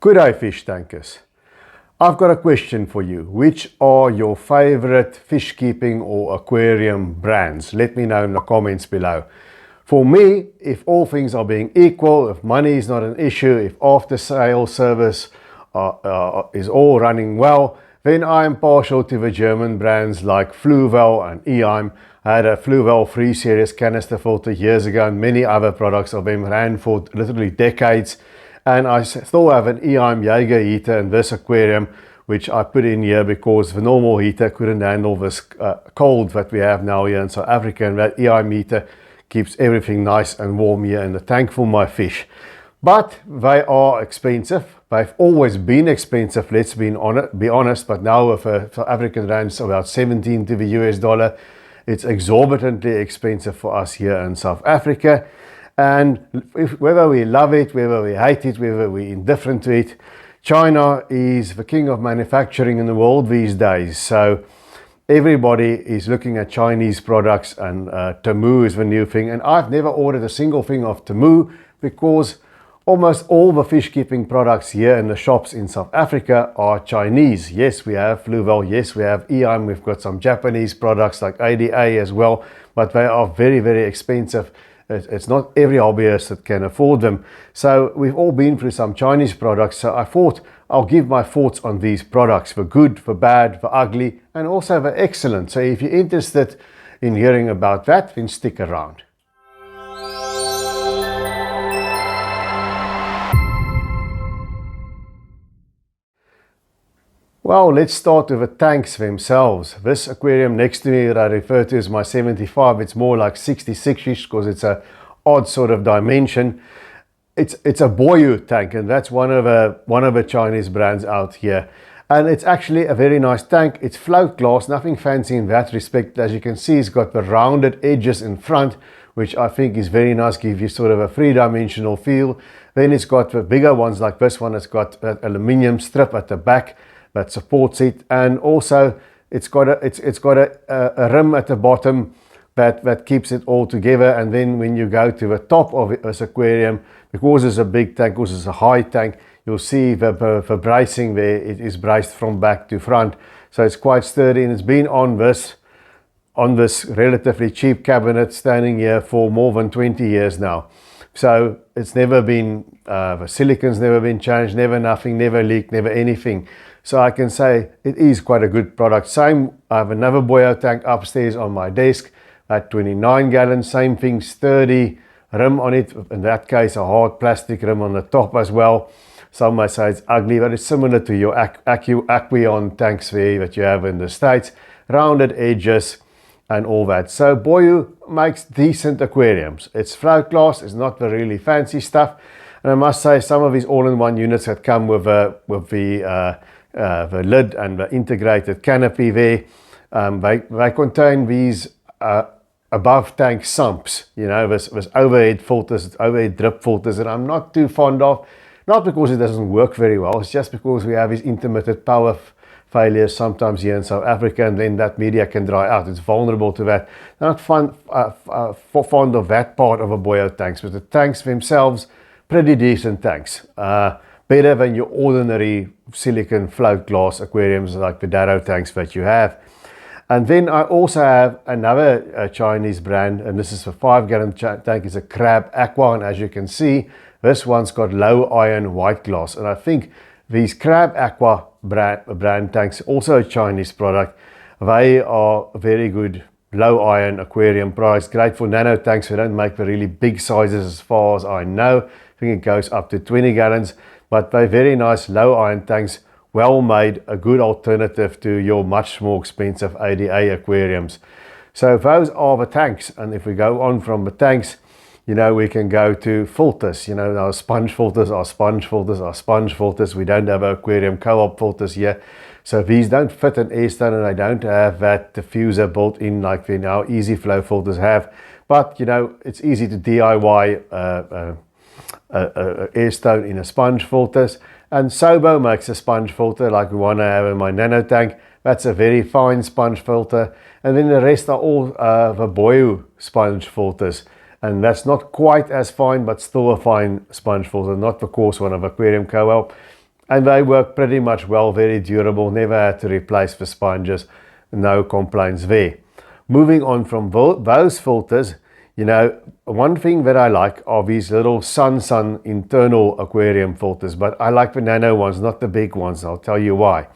Good day, fish tankers. I've got a question for you. Which are your favorite fish keeping or aquarium brands? Let me know in the comments below. For me, if all things are being equal, if money is not an issue, if after sale service is all running well, then I am partial to the German brands like Fluval and EIM. I had a Fluval 3 series canister filter years ago, and many other products of them ran for literally decades. And I still have an EIM Jaeger heater in this aquarium, which I put in here because the normal heater couldn't handle this cold that we have now here in South Africa, and that EIM heater keeps everything nice and warm here in the tank for my fish. But they are expensive. They've always been expensive, let's be honest, but now with South African rands about 17 to the US dollar, it's exorbitantly expensive for us here in South Africa. And whether we love it, whether we hate it, whether we're indifferent to it, China is the king of manufacturing in the world these days. So everybody is looking at Chinese products, and Temu is the new thing. And I've never ordered a single thing of Temu because almost all the fish keeping products here in the shops in South Africa are Chinese. Yes, we have Fluval, yes, we have EIM, we've got some Japanese products like ADA as well, but they are very, very expensive. It's not every hobbyist that can afford them. So we've all been through some Chinese products. So I thought I'll give my thoughts on these products, for good, for bad, for ugly, and also for excellent. So if you're interested in hearing about that, then stick around. Well, let's start with the tanks themselves. This aquarium next to me that I refer to as my 75, it's more like 66-ish because it's a odd sort of dimension. It's a Boyu tank, and that's one of the Chinese brands out here. And it's actually a very nice tank. It's float glass, nothing fancy in that respect. As you can see, it's got the rounded edges in front, which I think is very nice, give you sort of a three-dimensional feel. Then it's got the bigger ones like this one. It's got an aluminium strip at the back that supports it, and also it's got a rim at the bottom that keeps it all together. And then when you go to the top of this aquarium, because it's a big tank, because it's a high tank, you'll see the bracing there. It is braced from back to front, so it's quite sturdy, and it's been on this relatively cheap cabinet standing here for more than 20 years now. So it's never been, the silicon's never been changed, never nothing, never leaked, never anything. So I can say it is quite a good product. Same, I have another Boyu tank upstairs on my desk at 29 gallons, same thing, sturdy rim on it. In that case, a hard plastic rim on the top as well. Some might say it's ugly, but it's similar to your AQUARIUM tanks there that you have in the States. Rounded edges and all that. So Boyu makes decent aquariums. It's float glass, it's not the really fancy stuff. And I must say, some of these all-in-one units that come with the lid and the integrated canopy there, they contain these above tank sumps, you know, this overhead filters, overhead drip filters, that I'm not too fond of. Not because it doesn't work very well, it's just because we have these intermittent power failures sometimes here in South Africa, and then that media can dry out. It's vulnerable to that. Not fond of that part of a Boyu tanks, but the tanks themselves, pretty decent tanks. Better than your ordinary silicon float glass aquariums like the Darrow tanks that you have. And then I also have another Chinese brand, and this is a 5-gallon tank. It's a Crab Aqua, and as you can see, this one's got low iron white glass. And I think these Crab Aqua brand tanks, also a Chinese product, they are very good low iron aquarium products. Great for nano tanks. We don't make the really big sizes as far as I know. I think it goes up to 20 gallons. But they're very nice low iron tanks, well made, a good alternative to your much more expensive ADA aquariums. So those are the tanks. And if we go on from the tanks, you know, we can go to filters. You know, our sponge filters are sponge filters are sponge filters. We don't have aquarium co-op filters here. So these don't fit an Airstone, and they don't have that diffuser built in like the now Easy Flow filters have. But, you know, it's easy to DIY Airstone in a sponge filters, and Sobo makes a sponge filter like the one I have in my nano tank. That's a very fine sponge filter, and then the rest are all the Boyu sponge filters, and that's not quite as fine, but still a fine sponge filter, not the coarse one of Aquarium Co-op. and they work pretty much well, very durable, never had to replace the sponges, no complaints there. Moving on from those filters, you know, one thing that I like are these little Sun internal aquarium filters, but I like the nano ones, not the big ones. I'll tell you why.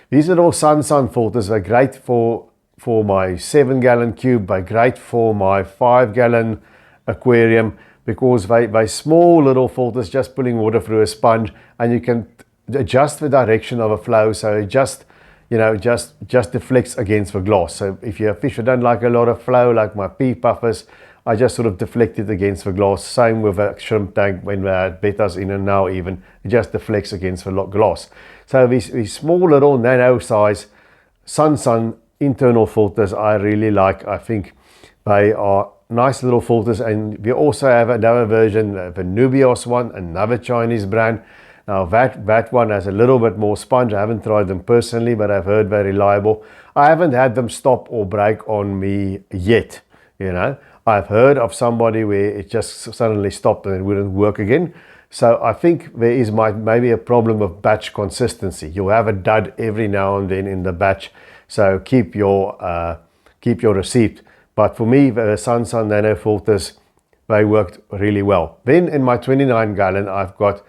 These little Sun filters are great for my 7-gallon cube, they're great for my 5-gallon aquarium, because they small little filters just pulling water through a sponge, and you can adjust the direction of a flow, so it just, you know, just deflects against the glass. So if you have fish that don't like a lot of flow, like my pea puffers, I just sort of deflect it against the glass. Same with a shrimp tank when we had bettas in, and now even it just deflects against the glass. So these small little nano size Sun internal filters I really like. I think they are nice little filters, and we also have another version, the Nubios one, another Chinese brand. Now that one has a little bit more sponge. I haven't tried them personally, but I've heard very reliable. I haven't had them stop or break on me yet, you know. I've heard of somebody where it just suddenly stopped and it wouldn't work again. So I think there is maybe a problem of batch consistency. You'll have a dud every now and then in the batch, so keep your receipt. But for me, the Sun nano filters, they worked really well. Then in my 29-gallon, I've got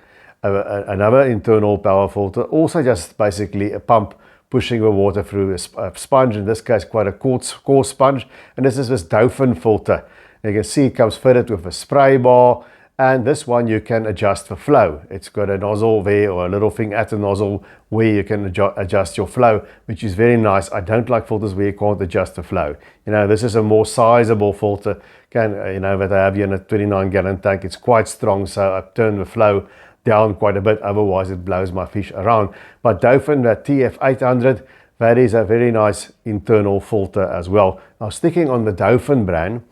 another internal power filter, also just basically a pump pushing the water through a sponge, in this case quite a coarse sponge, and this is this Dolphin filter. You can see it comes fitted with a spray bar, and this one you can adjust the flow. It's got a nozzle there, or a little thing at the nozzle where you can adjust your flow, which is very nice. I don't like filters where you can't adjust the flow. You know, this is a more sizable filter, you know, that I have here in a 29-gallon tank. It's quite strong, so I've turned the flow down quite a bit, otherwise it blows my fish around. But Dolphin, that TF800, that is a very nice internal filter as well. Now, sticking on the Dolphin brand,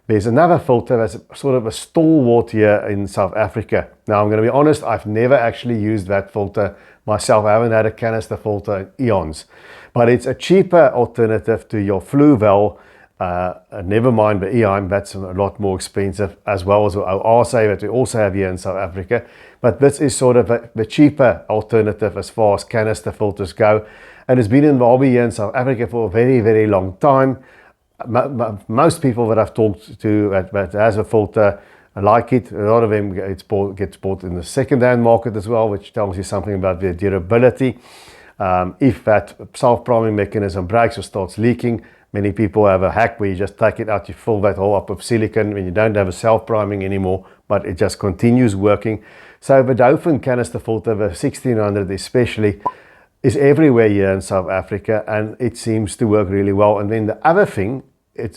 there's another filter that's sort of a stalwart here in South Africa. Now, I'm going to be honest, I've never actually used that filter myself. I haven't had a canister filter in eons, but it's a cheaper alternative to your Fluval. Never mind the EIM, that's a lot more expensive, as well as our RSA that we also have here in South Africa. But this is sort of the cheaper alternative as far as canister filters go, and it's been in the hobby here in South Africa for a very, very long time. Most people that I've talked to that has a filter like it. A lot of them gets bought in the second-hand market as well, which tells you something about their durability. If that self-priming mechanism breaks or starts leaking, many people have a hack where you just take it out, you fill that hole up with silicone when you don't have a self-priming anymore, but it just continues working. So the Dolphin canister filter, the 1600 especially, is everywhere here in South Africa, and it seems to work really well. And then the other thing,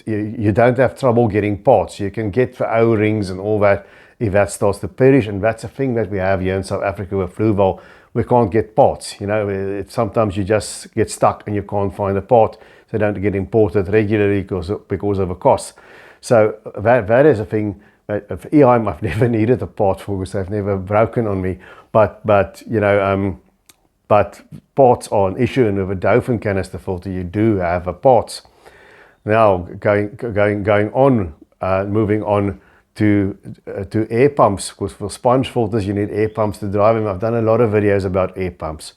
you don't have trouble getting parts. You can get the O-rings and all that if that starts to perish, and that's a thing that we have here in South Africa with Fluval. We can't get parts, you know. Sometimes you just get stuck and you can't find a part, so they don't get imported regularly because of the cost. So that is a thing. EIM I've never needed a part for, because they've never broken on me. But you know, but parts are an issue, and with a Dolphin canister filter you do have a parts. Now going on, moving on to air pumps, because for sponge filters you need air pumps to drive them. I've done a lot of videos about air pumps.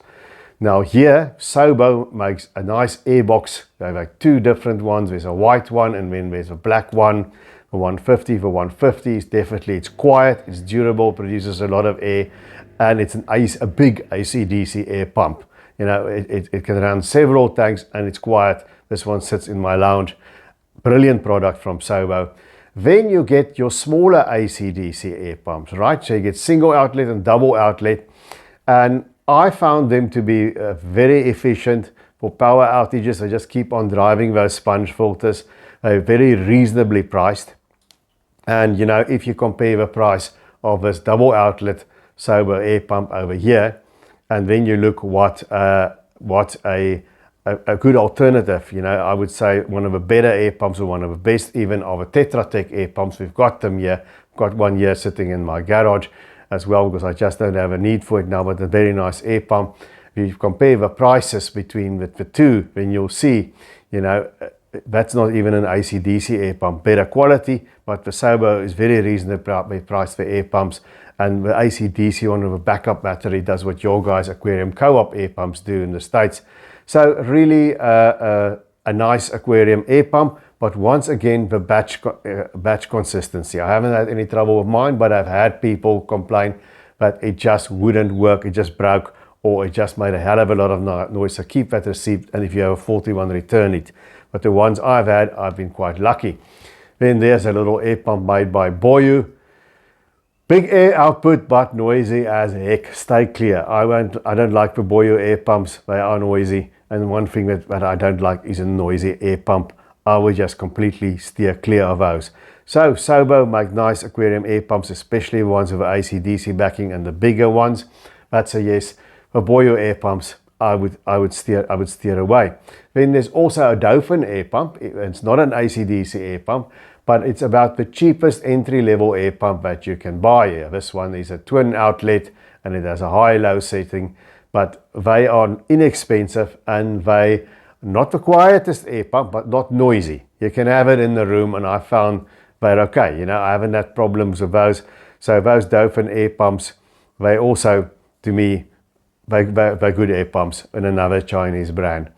Now here, Sobo makes a nice air box. They have like two different ones. There's a white one, and then there's a black one. The 150 for 150 is definitely, it's quiet, it's durable, produces a lot of air, and it's a big AC/DC air pump. You know, it can run several tanks, and it's quiet. This one sits in my lounge. Brilliant product from Sobo. Then you get your smaller AC/DC air pumps, right? So you get single outlet and double outlet, and I found them to be very efficient for power outages. I just keep on driving those sponge filters. They're very reasonably priced. And you know, if you compare the price of this double outlet Sobo air pump over here, and then you look what a good alternative, you know, I would say one of the better air pumps, or one of the best even, of a Tetra Tech air pumps. We've got them here. Got one here sitting in my garage as well, because I just don't have a need for it now, but a very nice air pump. If you compare the prices between the two, then you'll see, you know, That's not even an AC/DC air pump. Better quality, but the Sobo is very reasonably priced for air pumps. And the AC/DC one with a backup battery does what your guys' Aquarium Co-op air pumps do in the States. So really a nice aquarium air pump, but once again, the batch consistency. I haven't had any trouble with mine, but I've had people complain that it just wouldn't work, it just broke, or it just made a hell of a lot of noise. So keep that receipt, and if you have a faulty one, return it. But the ones I've had, I've been quite lucky. Then there's a little air pump made by Boyu. Big air output, but noisy as heck. Stay clear. I don't like the Boyu air pumps. They are noisy. And one thing that I don't like is a noisy air pump. I would just completely steer clear of those. So Sobo make nice aquarium air pumps, especially ones with AC/DC backing and the bigger ones. That's a yes. For Boyu air pumps, I would steer away. Then there's also a Dolphin air pump. It's not an AC/DC air pump, but it's about the cheapest entry-level air pump that you can buy here. This one is a twin outlet and it has a high-low setting, but they are inexpensive and they not the quietest air pump, but not noisy. You can have it in the room, and I found they're okay. You know, I haven't had problems with those. So those Dolphin air pumps, they also, to me, they're good air pumps in another Chinese brand.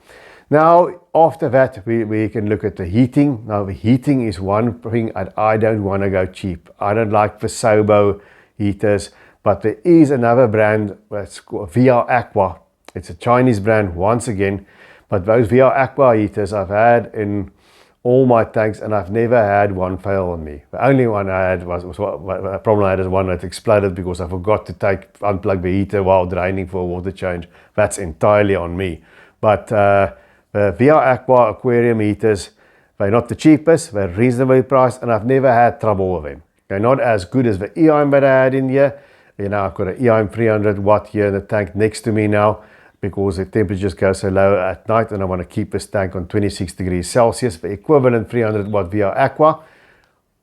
Now, after that, we can look at the heating. Now, the heating is one thing that I don't want to go cheap. I don't like the Sobo heaters, but there is another brand that's called VR Aqua. It's a Chinese brand once again, but those VR Aqua heaters I've had in all my tanks, and I've never had one fail on me. The only one I had was a problem I had is one that exploded because I forgot to unplug the heater while draining for a water change. That's entirely on me. But the VR Aqua aquarium heaters, they're not the cheapest, they're reasonably priced, and I've never had trouble with them. They're not as good as the EIM that I had in here. You know, I've got an EIM 300 watt here in the tank next to me now, because the temperatures go so low at night, and I want to keep this tank on 26 degrees Celsius. The equivalent 300 watt VR Aqua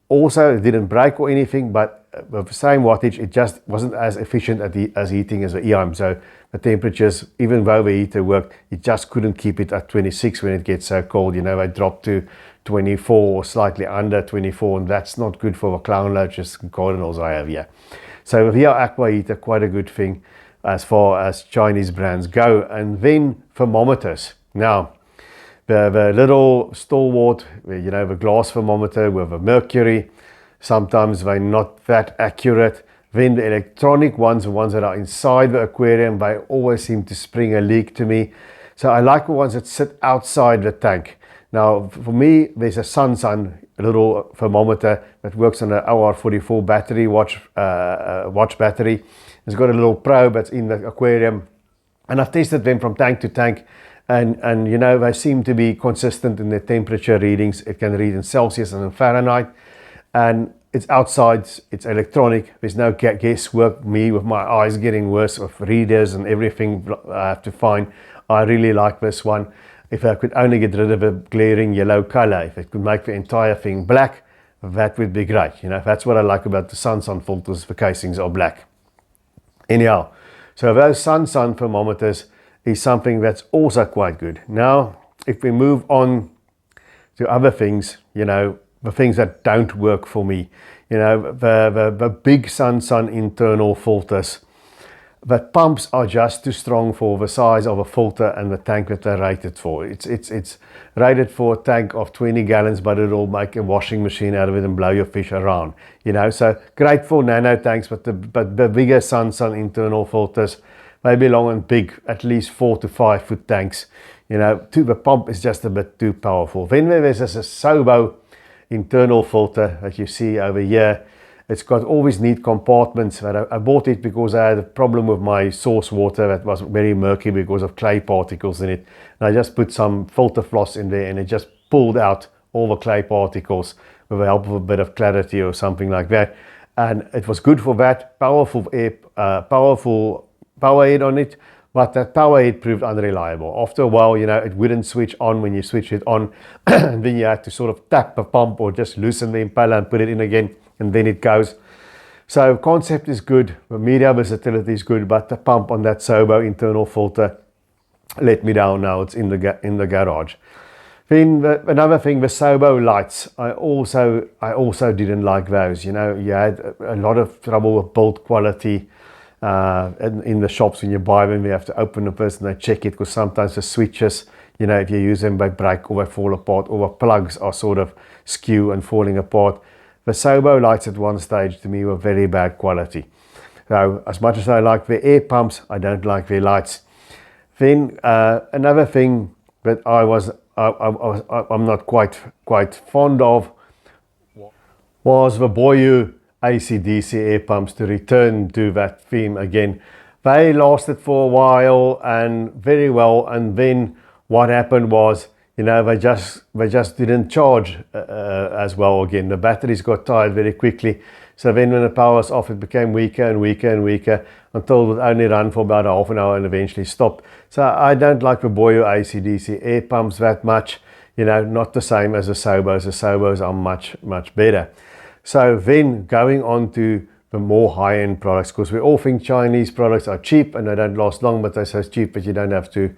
also didn't break or anything, but with the same wattage, it just wasn't as efficient as heating as the EIM. So the temperatures, even though the heater worked, it just couldn't keep it at 26 when it gets so cold. You know, they drop to 24 or slightly under 24, and that's not good for the clown loaches and cardinals I have here. So the VR Aqua heater, quite a good thing as far as Chinese brands go. And then thermometers. Now, the little stalwart, you know, the glass thermometer with a mercury, sometimes they're not that accurate. Then the electronic ones, the ones that are inside the aquarium, they always seem to spring a leak to me. So I like the ones that sit outside the tank. Now, for me, there's a Sunsun, a little thermometer that works on an OR44 battery, watch battery. It's got a little probe that's in the aquarium, and I've tested them from tank to tank, and you know, they seem to be consistent in their temperature readings. It can read in Celsius and in Fahrenheit, and it's outside, it's electronic, there's no guesswork. Me with my eyes getting worse with readers and everything I have to find. I really like this one. If I could only get rid of the glaring yellow color, if it could make the entire thing black, that would be great. You know, that's what I like about the Sunsun filters, the casings are black. Anyhow, so those Sunsun thermometers is something that's also quite good. Now, if we move on to other things, you know, the things that don't work for me, you know, the big Sunsun internal filters, the pumps are just too strong for the size of a filter and the tank that they're rated for. It's rated for a tank of 20 gallons, but it'll make a washing machine out of it and blow your fish around. You know, so great for nano tanks, but the bigger Sunsun internal filters, they belong in big, at least 4 to 5 foot tanks. You know, the pump is just a bit too powerful. Then there's this Sobo internal filter that you see over here. It's got all these neat compartments. I bought it because I had a problem with my source water that was very murky because of clay particles in it. And I just put some filter floss in there, and it just pulled out all the clay particles with the help of a bit of clarity or something like that. And it was good for that. Powerful power head on it, but that power head proved unreliable. After a while, you know, it wouldn't switch on when you switch it on. And then you had to sort of tap the pump or just loosen the impeller and put it in again, and then it goes. So concept is good, the media versatility is good, but the pump on that Sobo internal filter let me down. Now it's in the garage. Then another thing, the Sobo lights. I also didn't like those. You know, you had a lot of trouble with build quality in the shops when you buy them. You have to open the first and they check it, because sometimes the switches, you know, if you use them, they break or they fall apart, or the plugs are sort of skew and falling apart. The Sobo lights at one stage to me were very bad quality. So as much as I like their air pumps, I don't like their lights. Then another thing that I'm not quite fond of was the Boyu AC/DC air pumps, to return to that theme again. They lasted for a while and very well, and then what happened was, you know, they just didn't charge as well again. The batteries got tired very quickly. So then when the power was off, it became weaker and weaker and weaker until it would only run for about half an hour and eventually stopped. So I don't like the Boyu AC/DC air pumps that much. You know, not the same as the Sobos. The Sobos are much better. So then going on to the more high-end products, because we all think Chinese products are cheap and they don't last long, but they're so cheap that you don't have to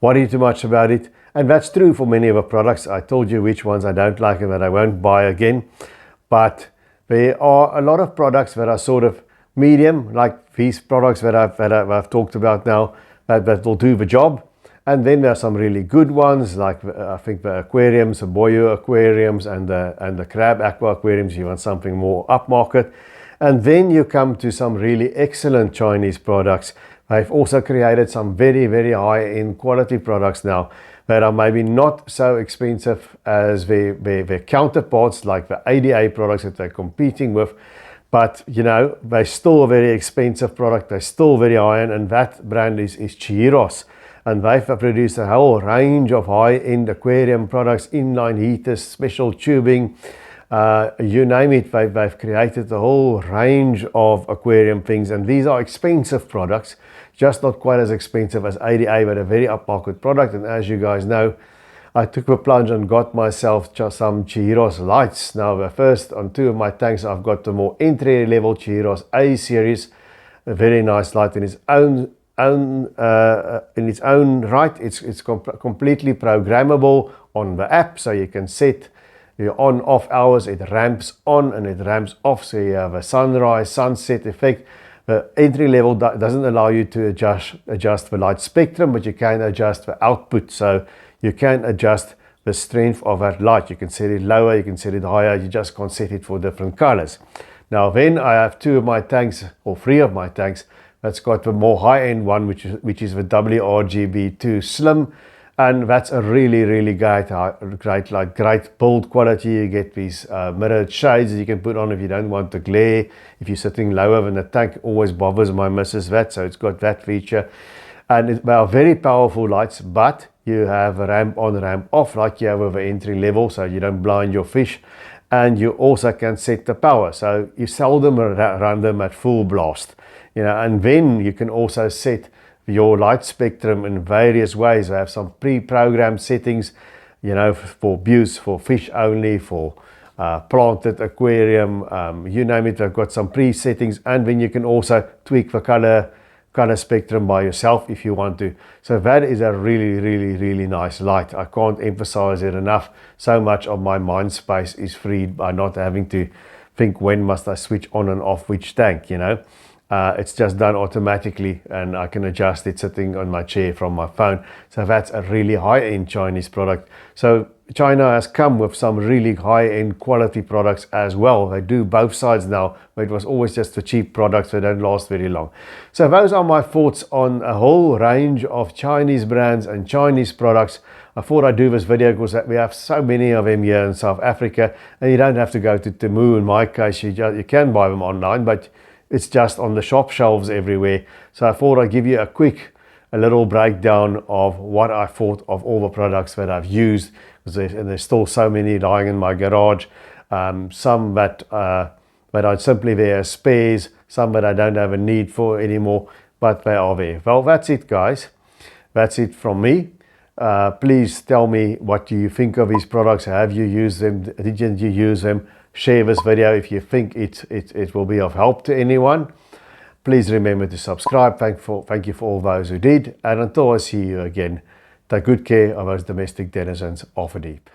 worry too much about it. And that's true for many of the products. I told you which ones I don't like and that I won't buy again. But there are a lot of products that are sort of medium, like these products that I've talked about now, that will do the job. And then there are some really good ones, like I think the aquariums, the Boyu aquariums, and the crab aqua aquariums. You want something more upmarket. And then you come to some really excellent Chinese products. They've also created some very high-end quality products now that are maybe not so expensive as their counterparts, like the ADA products that they're competing with. But, you know, they're still a very expensive product. They're still very high-end, and that brand is Chihiros. And they've produced a whole range of high-end aquarium products, inline heaters, special tubing, you name it. They've created a whole range of aquarium things, and these are expensive products, just not quite as expensive as ADA, but a very upmarket product. And as you guys know, I took the plunge and got myself just some Chihiros lights. Now, the first on two of my tanks, I've got the more entry-level Chihiros A series, a very nice light in its own right. It's completely programmable on the app, so you can set your on-off hours. It ramps on and it ramps off, so you have a sunrise, sunset effect. The entry level doesn't allow you to adjust the light spectrum, but you can adjust the output, so you can adjust the strength of that light. You can set it lower, you can set it higher, you just can't set it for different colors. Now then, I have two of my tanks, or three of my tanks, that's got the more high-end one, which is the WRGB2 Slim, and that's a really great light, great build quality. You get these mirrored shades that you can put on if you don't want the glare. If you're sitting lower than the tank, always bothers my missus that, so it's got that feature. And they are very powerful lights, but you have a ramp on, ramp off, like you have with the entry level, so you don't blind your fish. And you also can set the power, so you seldom run them at full blast. You know, and then you can also set your light spectrum in various ways. I have some pre-programmed settings, you know, for views, for fish only, for planted aquarium, you name it. I've got some pre-settings, and then you can also tweak the color spectrum by yourself if you want to. So that is a really nice light. I can't emphasize it enough. So much of my mind space is freed by not having to think, when must I switch on and off which tank, you know. It's just done automatically, and I can adjust it sitting on my chair from my phone. So that's a really high-end Chinese product. So China has come with some really high-end quality products as well. They do both sides now, but it was always just the cheap products that don't last very long. So those are my thoughts on a whole range of Chinese brands and Chinese products. I thought I'd do this video because we have so many of them here in South Africa, and you don't have to go to Temu. In my case, you can buy them online, but it's just on the shop shelves everywhere. So I thought I'd give you a little breakdown of what I thought of all the products that I've used, because there's still so many lying in my garage. Some that are simply there as spares, some that I don't have a need for anymore, but they are there. Well, that's it, guys. That's it from me. Please tell me, what do you think of these products? Have you used them? Didn't you use them? Share this video if you think it will be of help to anyone. Please remember to subscribe. Thank you for all those who did. And until I see you again, take good care of those domestic denizens of the deep.